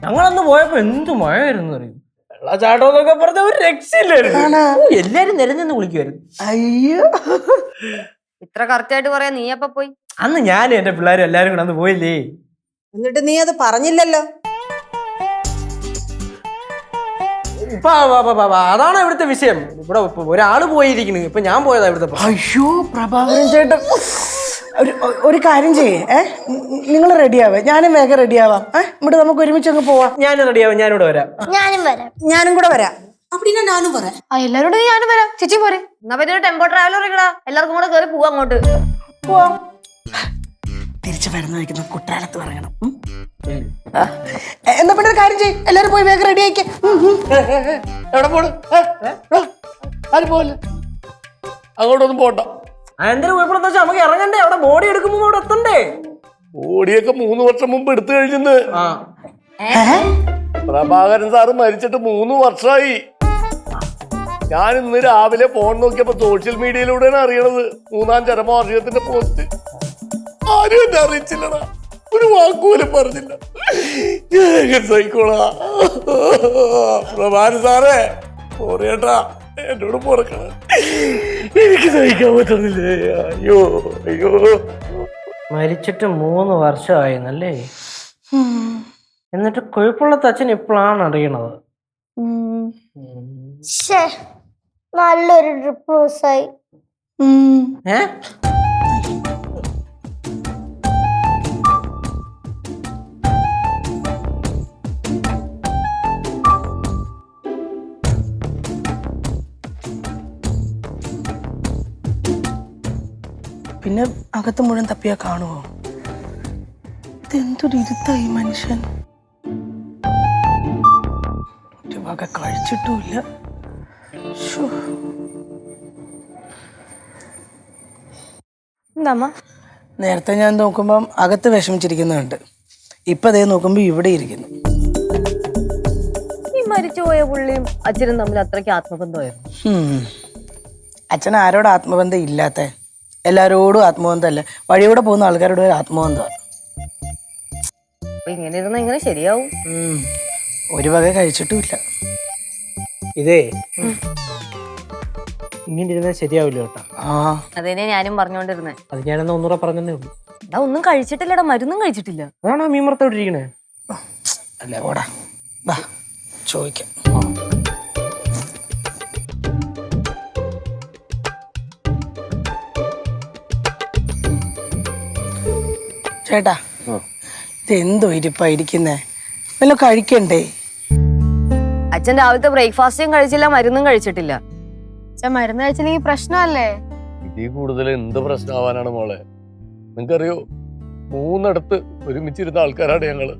ഞങ്ങളന്ന് പോയപ്പോ എന്ത് മഴയായിരുന്നു അറിയും. വെള്ളച്ചാട്ടം എന്നൊക്കെ പറഞ്ഞ ഒരു രക്ഷയില്ലായിരുന്നു. എല്ലാരും നിരഞ്ഞെന്ന് വിളിക്കുമായിരുന്നു. അയ്യോ, ഇത്ര കറക്റ്റ് ആയിട്ട് പറയാ. നീ അപ്പൊ പോയി? അന്ന് ഞാനും എന്റെ പിള്ളേരും എല്ലാരും കൂടെ അന്ന് പോയില്ലേ. എന്നിട്ട് നീ അത് പറഞ്ഞില്ലല്ലോ. അതാണ് ഇവിടുത്തെ വിഷയം. ഇവിടെ ഒരാള് പോയിരിക്കണ്, ഇപ്പൊ ഞാൻ പോയതാ ഇവിടുത്തെ. അയ്യോ പ്രഭാകരൻ ചേട്ടൻ, ഒരു കാര്യം ചെയ്യേ, നിങ്ങൾ റെഡിയാവേ, ഞാനും വേഗം റെഡിയാവാം. ഇവിടെ നമുക്ക് ഒരുമിച്ച് അങ്ങ് പോവാം. ഞാനും റെഡിയാവും, ഞാനിവിടെ വരാം. ഞാനും കൂടെ വരാം. அப்படின்னா நானும் வரேன். എല്ലാരോടും ഞാനും വരാം. ചേച്ചി പോരെ? എന്നാ പറ്റി ടെമ്പോ ട്രാവലർ ഇടാ, എല്ലാവർക്കും കൂടെ കയറി പോവാ അങ്ങോട്ട്. പോവാം. തിരിച്ചു വരുന്ന വയ്ക്കുന്ന കുട്ടാലത്ത് പറയണം. എന്നാ പിന്നെ ഒരു കാര്യം ചെയ്യും, എല്ലാരും പോയി വേഗം റെഡി ആയിക്കേ. എവിടെ പോണ്? ആരും പോവല്ലേ? അങ്ങോട്ടൊന്നും പോണ്ട. എന്തൊരു കുഴപ്പമെന്ന് വെച്ചാൽ നമുക്ക് ഇറങ്ങണ്ടേ? അവിടെ ബോഡി എടുക്കുമ്പോ അവിടെ എത്തണ്ടേ? ബോഡിയൊക്കെ 3 വർഷം മുമ്പ് എടുത്തു കഴിഞ്ഞെന്ന്. പ്രഭാകരൻ സാറ് മരിച്ചിട്ട് 3 വർഷമായി. ഞാൻ ഇന്ന് രാവിലെ ഫോൺ നോക്കിയപ്പോ സോഷ്യൽ മീഡിയയിലൂടെയാണ് അറിയണത് 3-ാം ചരമവാർഷികത്തിന്റെ പോസ്റ്റ്. ആരും എന്നെ അറിയിച്ചില്ലടാ, ഒരു വാക്കുപോലും പറഞ്ഞില്ല. സഹിക്കോളാ പ്രഭാകരൻ സാറേ, പോരേട്ടാ, എന്നോട് പോറക്കണം, എനിക്ക് സഹിക്കാൻ പറ്റുന്നില്ലേ. അയ്യോ അയ്യോ. മരിച്ചിട്ട് 3 വർഷമായിരുന്നല്ലേ? എന്നിട്ട് കുഴപ്പമുള്ള അച്ഛൻ ഇപ്പോഴാണ് അറിയണത്. നല്ലൊരു ട്രിപ്പ് മിസ്സായി. പിന്നെ അകത്ത് മുഴുവൻ തപ്പിയാ കാണുമോ? ഇതെന്തൊരു ഇരുത്തായി മനുഷ്യൻ. ഒരു വക കഴിച്ചിട്ടുമില്ല. എന്താ നേരത്തെ ഞാൻ നോക്കുമ്പം അകത്ത് വിഷമിച്ചിരിക്കുന്നുണ്ട്, ഇപ്പൊ അതേ നോക്കുമ്പോ ഇവിടെ ഇരിക്കുന്നു. ഈ മരിച്ചുപോയ പുള്ളിയും അച്ഛനും തമ്മിൽ അത്രയ്ക്ക് ആത്മബന്ധമായിരുന്നു. അച്ഛൻ ആരോട് ആത്മബന്ധം ഇല്ലാത്ത? എല്ലാരോടും ആത്മബന്ധമല്ല, വഴിയൂടെ പോകുന്ന ആൾക്കാരോട് ഒരു ആത്മബന്ധമാണ്. ഇങ്ങനെ ഇരുന്ന എങ്ങനെ ശരിയാവും? ഒരു വക കഴിച്ചിട്ടുമില്ല. ഇതേ ഇങ്ങനെ ഇരുന്നാൽ ശരിയാവില്ല കേട്ടോ. അതന്നെ ഞാനും പറഞ്ഞോണ്ടിരുന്നേ. അത് ഞാനെന്ന് ഒന്നുകൂടെ പറഞ്ഞതേ ഉള്ളൂ. എടാ ഒന്നും കഴിച്ചിട്ടില്ലടാ, മരുന്നും കഴിച്ചിട്ടില്ല. അതാണോ മീമറത്തോടെ ഇരിക്കണേ? അല്ലേ ഓടാ, വാ ചോദിക്കാം. ചേട്ടാ, ഇതെന്തോ ഇരിപ്പാ ഇരിക്കുന്നേ, വല്ല കഴിക്കണ്ടേ? അച്ഛൻ രാവിലത്തെ ബ്രേക്ക്ഫാസ്റ്റും കഴിച്ചില്ല, മരുന്നും കഴിച്ചിട്ടില്ല. അച്ഛൻ മരുന്ന് കഴിച്ചില്ലെങ്കിൽ പ്രശ്നമല്ലേ? ഇതിൽ കൂടുതൽ എന്ത് പ്രശ്നമാവാനാണ് മോളെ? നിങ്ങൾക്കറിയോ, 3 ഒരുമിച്ചിരുന്ന ആൾക്കാരാണ് ഞങ്ങള്.